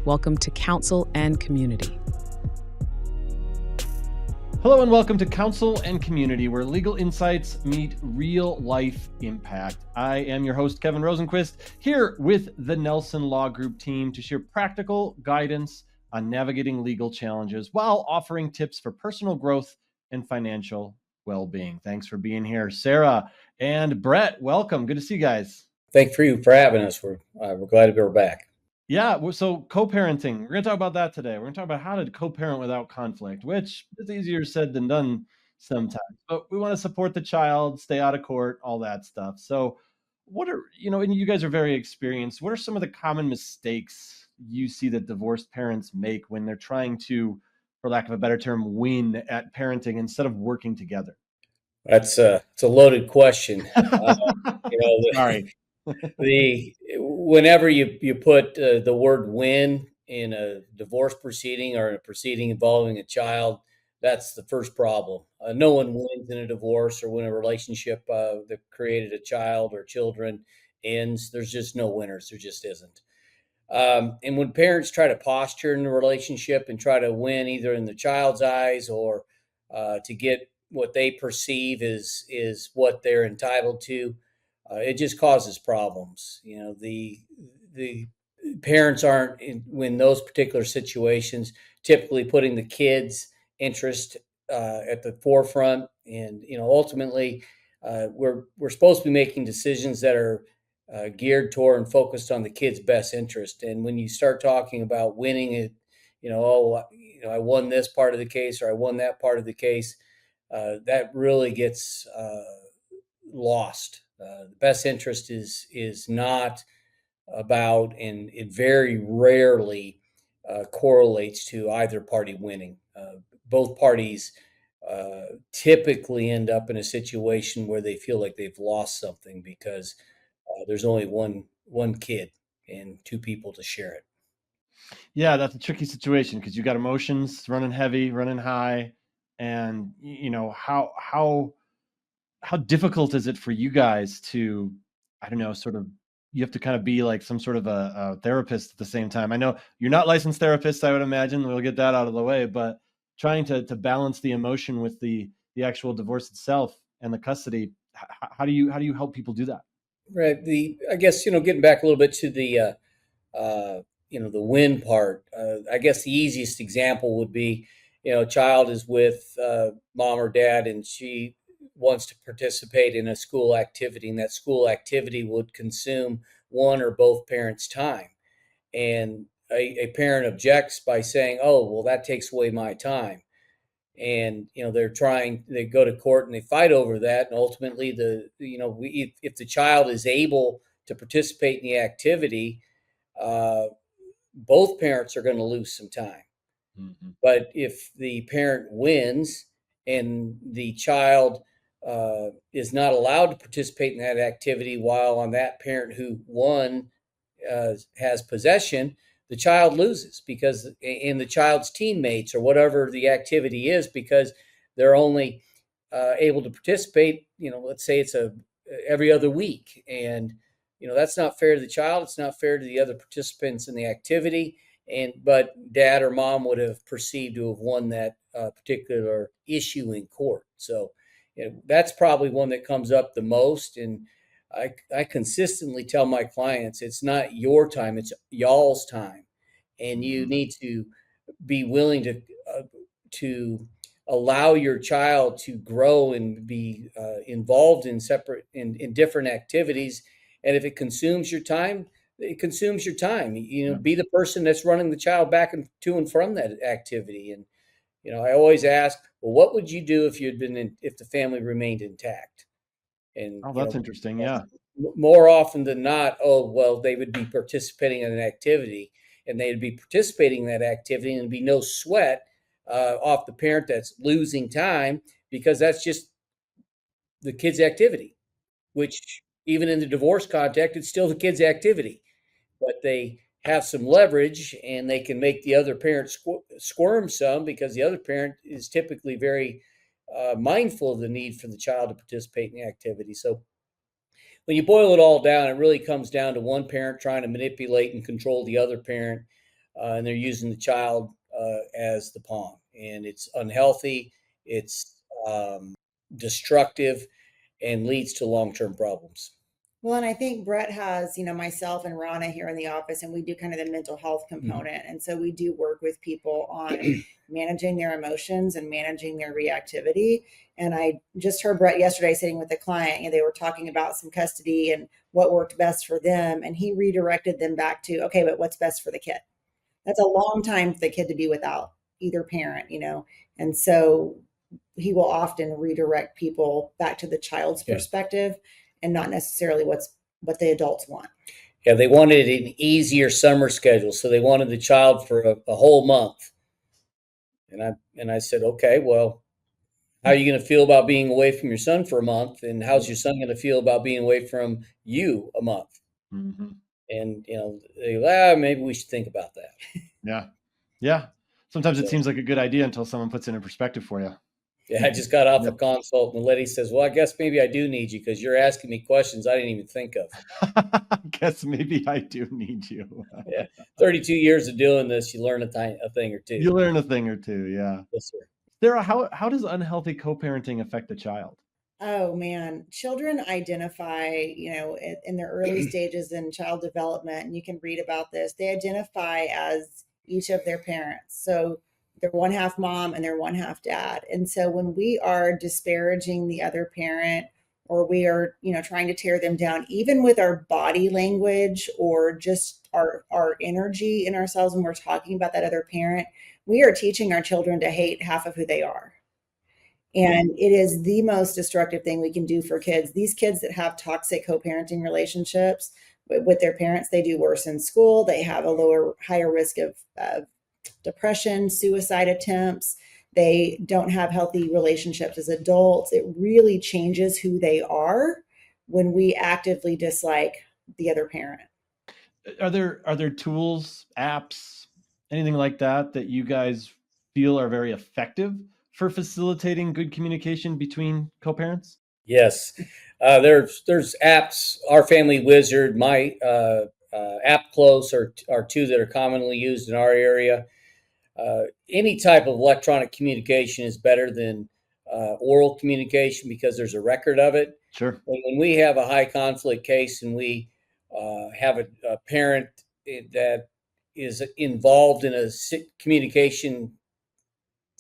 Welcome to Counsel and Community. Hello and welcome to Counsel and Community, where legal insights meet real life impact. I am your host, Kevin Rosenquist, here with the Nelson Law Group team to share practical guidance on navigating legal challenges while offering tips for personal growth and financial well-being. Thanks for being here. Sarah and Brett, welcome. Good to see you guys. Thank you for having us. We're glad to be back. Yeah, so co-parenting, we're going to talk about that today. We're going to talk about how to co-parent without conflict, which is easier said than done sometimes. But we want to support the child, stay out of court, all that stuff. So what are, and you guys are very experienced, what are some of the common mistakes you see that divorced parents make when they're trying to, for lack of a better term, win at parenting instead of working together? It's a loaded question. Sorry. Whenever you put the word win in a divorce proceeding or in a proceeding involving a child, that's the first problem. No one wins in a divorce or when a relationship that created a child or children ends. There's just no winners. There just isn't. And when parents try to posture in the relationship and try to win either in the child's eyes or to get what they perceive is what they're entitled to, it just causes problems. The parents aren't when those particular situations typically putting the kids' interest at the forefront, and ultimately we're supposed to be making decisions that are geared toward and focused on the kid's best interest. And when you start talking about winning it, I won this part of the case or I won that part of the case, that really gets lost. The best interest is not about, and it very rarely correlates to either party winning. Both parties typically end up in a situation where they feel like they've lost something because there's only one kid and two people to share it. Yeah, that's a tricky situation because you got emotions running heavy, running high, and how difficult is it for you guys to, I don't know, sort of, you have to kind of be like some sort of a therapist at the same time. I know you're not licensed therapists, I would imagine. We'll get that out of the way, but trying to balance the emotion with the actual divorce itself and the custody, how do you help people do that? Right. I guess, getting back a little bit to the the win part. I guess the easiest example would be, a child is with mom or dad and she wants to participate in a school activity, and that school activity would consume one or both parents' time. And a parent objects by saying, oh, well, that takes away my time. And, they go to court and they fight over that. And ultimately if the child is able to participate in the activity, both parents are going to lose some time. Mm-hmm. But if the parent wins and the child is not allowed to participate in that activity while on that parent who won has possession, the child loses because in the child's teammates or whatever the activity is, because they're only able to participate, let's say it's every other week. And, that's not fair to the child. It's not fair to the other participants in the activity. But dad or mom would have perceived to have won that particular issue in court. So that's probably one that comes up the most. And I consistently tell my clients, it's not your time, it's y'all's time. And you need to be willing to allow your child to grow and be involved in different activities. And if it consumes your time, it consumes your time. Be the person that's running the child back and to and from that activity. And I always ask, well, what would you do if if the family remained intact? And that's interesting. Yeah. More often than not, they would be participating in an activity, and they'd be participating in that activity, and there'd be no sweat off the parent that's losing time, because that's just the kid's activity, which even in the divorce context, it's still the kid's activity. But they have some leverage and they can make the other parent squirm some, because the other parent is typically very mindful of the need for the child to participate in the activity. So when you boil it all down, it really comes down to one parent trying to manipulate and control the other parent. and they're using the child as the pawn, and it's unhealthy, it's destructive, and leads to long-term problems. Well, and I think Brett has, myself and Rana here in the office, and we do kind of the mental health component. And so we do work with people on managing their emotions and managing their reactivity. And I just heard Brett yesterday sitting with a client, they were talking about some custody and what worked best for them. And he redirected them back to, okay, but what's best for the kid? That's a long time for the kid to be without either parent, And so he will often redirect people back to the child's perspective and not necessarily what the adults want. Yeah, they wanted an easier summer schedule, so they wanted the child for a whole month. And I said, okay, well, how are you going to feel about being away from your son for a month? And how's your son going to feel about being away from you a month? Mm-hmm. And, they go, maybe we should think about that. Yeah. Yeah. Sometimes it seems like a good idea until someone puts it in perspective for you. Yeah, I just got off a consult, and the lady says, well, I guess maybe I do need you because you're asking me questions I didn't even think of. I guess maybe I do need you. Yeah. 32 years of doing this, you learn a thing or two. You learn a thing or two, yeah. Yes, sir. Sarah, how does unhealthy co-parenting affect a child? Oh man, children identify, in their early stages in child development, and you can read about this, they identify as each of their parents. So they're one half mom and they're one half dad. And so when we are disparaging the other parent, or we are, trying to tear them down, even with our body language or just our energy in ourselves when we're talking about that other parent, we are teaching our children to hate half of who they are. And it is the most destructive thing we can do for kids. These kids that have toxic co-parenting relationships with their parents, they do worse in school. They have a higher risk of depression, suicide attempts. They don't have healthy relationships as adults. It really changes who they are when we actively dislike the other parent. Are there tools, apps, anything like that you guys feel are very effective for facilitating good communication between co-parents? Yes. There's apps. Our Family Wizard, my App Close are two that are commonly used in our area. Any type of electronic communication is better than oral communication because there's a record of it. Sure. And when we have a high conflict case and we have a parent that is involved in a communication,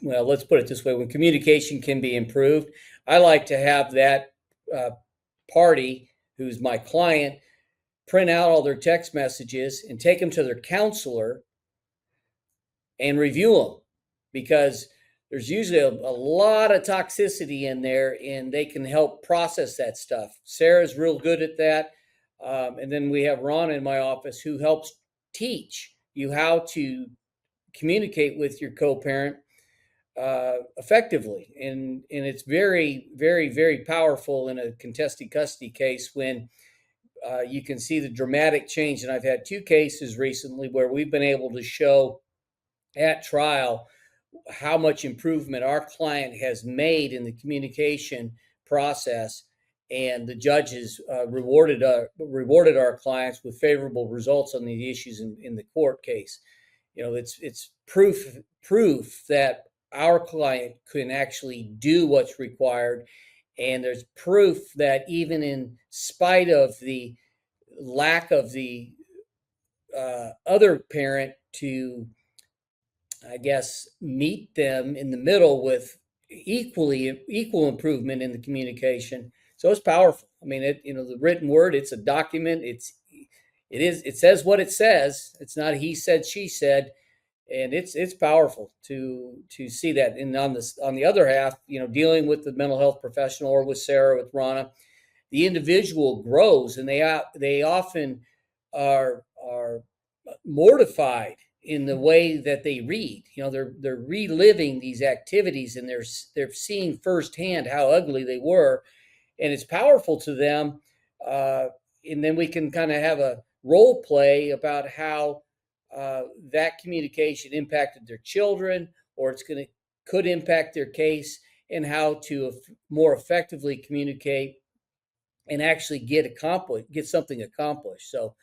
well, let's put it this way, when communication can be improved, I like to have that party, who's my client, print out all their text messages and take them to their counselor and review them, because there's usually a lot of toxicity in there, and they can help process that stuff. Sarah's real good at that. And then we have Ron in my office who helps teach you how to communicate with your co-parent effectively. And it's very, very, very powerful in a contested custody case when you can see the dramatic change. And I've had two cases recently where we've been able to show at trial how much improvement our client has made in the communication process, and the judges rewarded our clients with favorable results on the issues in the court case. It's proof that our client can actually do what's required, and there's proof that even in spite of the lack of the other parent to, I guess, meet them in the middle with equal improvement in the communication. So it's powerful. I mean, the written word, it's a document. It says what it says. It's not he said, she said, and it's powerful to see that. And on the other half, dealing with the mental health professional or with Sarah, with Rana, the individual grows, and they often are mortified in the way that they read. They're reliving these activities, and they're seeing firsthand how ugly they were, and it's powerful to them. And then we can kind of have a role play about how that communication impacted their children, or could impact their case, and how to more effectively communicate and actually get something accomplished. So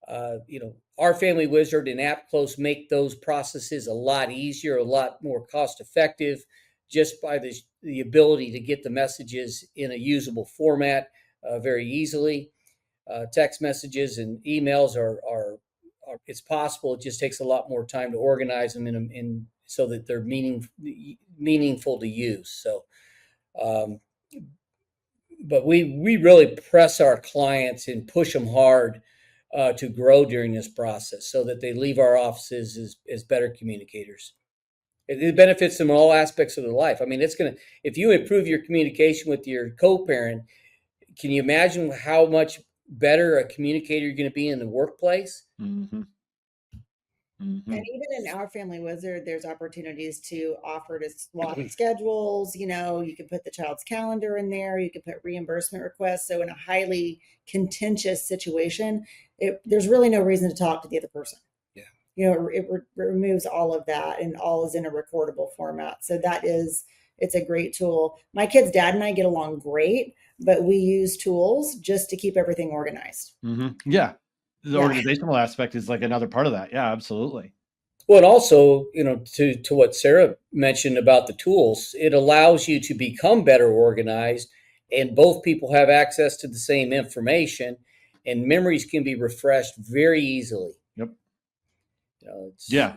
Our Family Wizard and AppClose make those processes a lot easier, a lot more cost effective, just by the ability to get the messages in a usable format very easily. Text messages and emails are it's possible. It just takes a lot more time to organize them in so that they're meaningful to use. So, but we really press our clients and push them hard to grow during this process so that they leave our offices as better communicators. It benefits them in all aspects of their life. I mean, if you improve your communication with your co-parent, can you imagine how much better a communicator you're going to be in the workplace? Mm-hmm. Mm-hmm. And even in Our Family Wizard, there's opportunities to offer to swap schedules. You can put the child's calendar in there. You can put reimbursement requests. So in a highly contentious situation, there's really no reason to talk to the other person. Yeah. It removes all of that, and all is in a recordable format. So it's a great tool. My kid's dad and I get along great, but we use tools just to keep everything organized. Mm-hmm. Yeah. The organizational aspect is like another part of that. Yeah, absolutely. Well, and also, to what Sarah mentioned about the tools, it allows you to become better organized, and both people have access to the same information, and memories can be refreshed very easily. Yep. Yeah.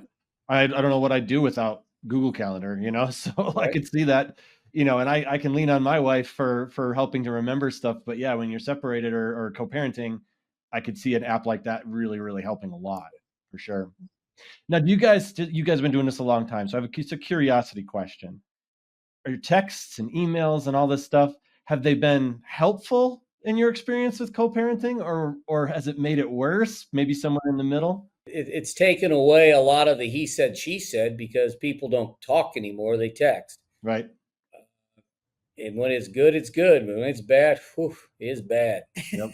I don't know what I'd do without Google Calendar, so right. I could see that, and I can lean on my wife for helping to remember stuff. But yeah, when you're separated or co-parenting, I could see an app like that really, really helping a lot, for sure. Now, you guys have been doing this a long time, so I have a curiosity question. Are your texts and emails and all this stuff, have they been helpful in your experience with co-parenting, or has it made it worse? Maybe somewhere in the middle? It's taken away a lot of the he said, she said, because people don't talk anymore. They text. Right. And when it's good, it's good. But when it's bad, it's bad. Yep.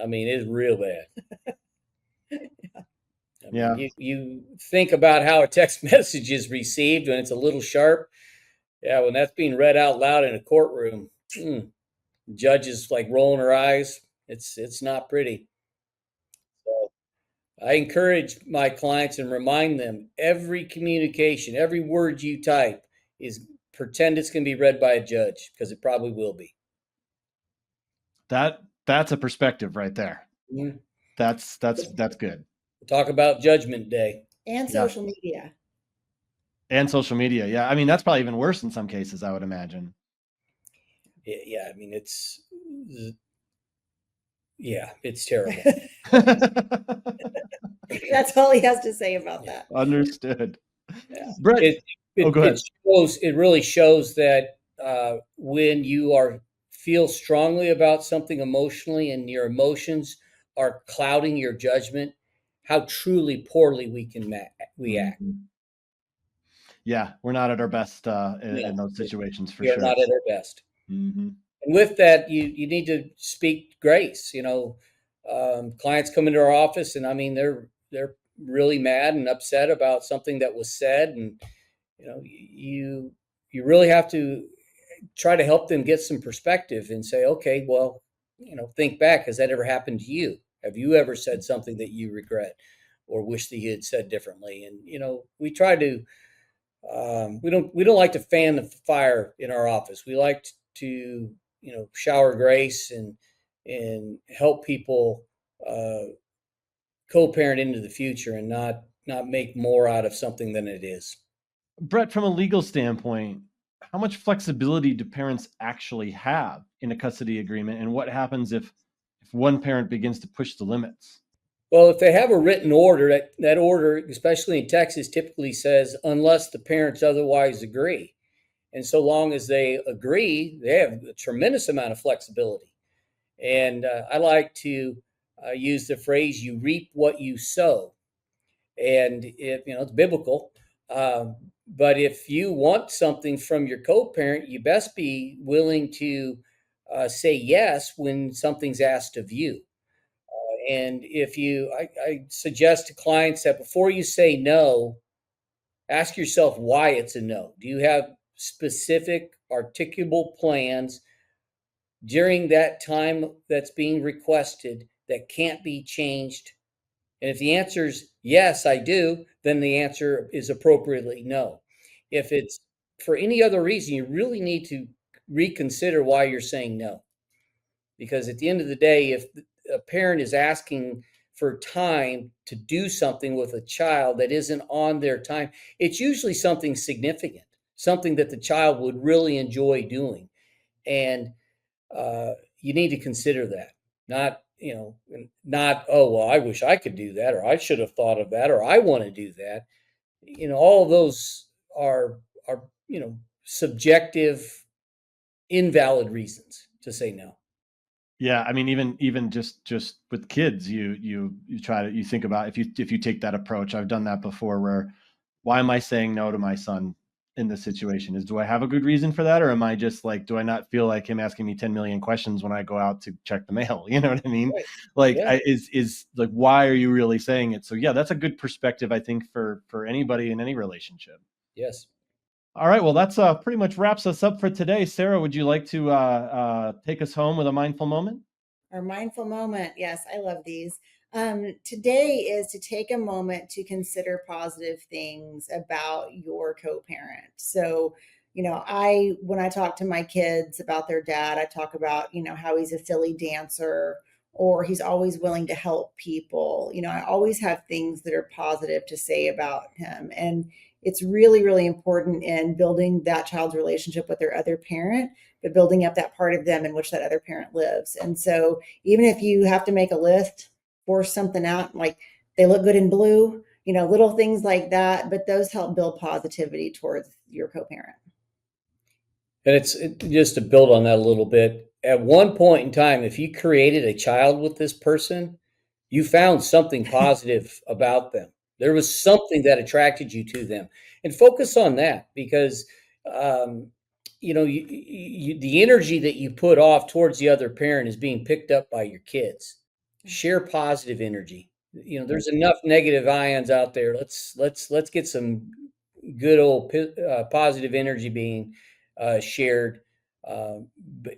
I mean, it's real bad. Yeah. You think about how a text message is received when it's a little sharp. Yeah, when that's being read out loud in a courtroom, judge is like rolling her eyes. It's not pretty. So I encourage my clients and remind them every communication, every word you type pretend it's going to be read by a judge, because it probably will be. That's a perspective right there. Mm-hmm. That's good. Talk about Judgment Day. And social media. And social media. Yeah. I mean, that's probably even worse in some cases, I would imagine. Yeah. I mean, it's terrible. That's all he has to say about that. Understood. Yeah. Brett, go ahead. It really shows that when you feel strongly about something emotionally and your emotions are clouding your judgment, how truly poorly we act. Yeah, we're not at our best in those situations, for sure. We're not at our best. Mm-hmm. And with that, you need to speak grace. Clients come into our office, and I mean, they're really mad and upset about something that was said, and you really have to try to help them get some perspective and say, okay, well, think back. Has that ever happened to you? Have you ever said something that you regret or wish that you had said differently? And we try to we don't like to fan the fire in our office. We like to shower grace and help people co-parent into the future and not make more out of something than it is. Brett, from a legal standpoint, how much flexibility do parents actually have in a custody agreement, and what happens if one parent begins to push the limits? Well, if they have a written order, that order, especially in Texas, typically says unless the parents otherwise agree. And so long as they agree, they have a tremendous amount of flexibility. And I like to use the phrase, you reap what you sow. And it's biblical. But if you want something from your co-parent, you best be willing to say yes when something's asked of you. And I suggest to clients that before you say no, ask yourself why it's a no. Do you have specific articulable plans during that time that's being requested that can't be changed And if the answer is yes, I do, then the answer is appropriately no. If it's for any other reason, you really need to reconsider why you're saying no. Because at the end of the day, if a parent is asking for time to do something with a child that isn't on their time, it's usually something significant, something that the child would really enjoy doing. And you need to consider that. Not, oh, well, I wish I could do that, or I should have thought of that, or I want to do that. All of those are subjective, invalid reasons to say no. Yeah, I mean, even just with kids, you think about if you take that approach. I've done that before. Where, why am I saying no to my son in this situation? Do I have a good reason for that, or am I just like, do I not feel like him asking me 10 million questions when I go out to check the mail? You know what I mean? Right. Like, yeah. Is like, why are you really saying it? So yeah, that's a good perspective, I think, for anybody in any relationship. Yes. All right. Well, that's pretty much wraps us up for today. Sarah, would you like to take us home with a mindful moment? Our mindful moment. Yes, I love these. Today is to take a moment to consider positive things about your co-parent. So, when I talk to my kids about their dad, I talk about, how he's a Philly dancer, or he's always willing to help people. I always have things that are positive to say about him. And it's really, really important in building that child's relationship with their other parent, but building up that part of them in which that other parent lives. And so even if you have to make a list, force something out, like they look good in blue, little things like that, but those help build positivity towards your co-parent. And it's just to build on that a little bit. At one point in time, if you created a child with this person, you found something positive about them. There was something that attracted you to them, and focus on that, because the energy that you put off towards the other parent is being picked up by your kids. Share positive energy. There's enough negative ions out there. Let's get some good old positive energy being shared,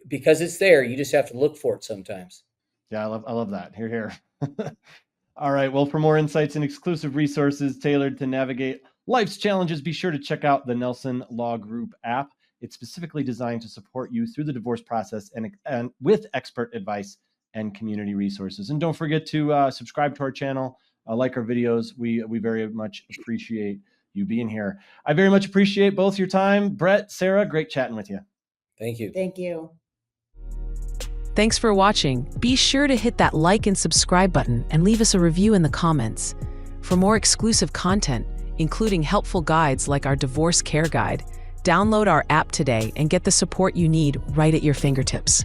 because it's there. You just have to look for it sometimes. Yeah, I love that. Hear, hear. All right. Well, for more insights and exclusive resources tailored to navigate life's challenges, be sure to check out the Nelson Law Group app. It's specifically designed to support you through the divorce process and with expert advice and community resources. And don't forget to subscribe to our channel, like our videos. We very much appreciate you being here. I very much appreciate both your time. Brett, Sarah, great chatting with you. Thank you. Thank you. Thanks for watching. Be sure to hit that like and subscribe button and leave us a review in the comments. For more exclusive content, including helpful guides like our Divorce Care Guide, download our app today and get the support you need right at your fingertips.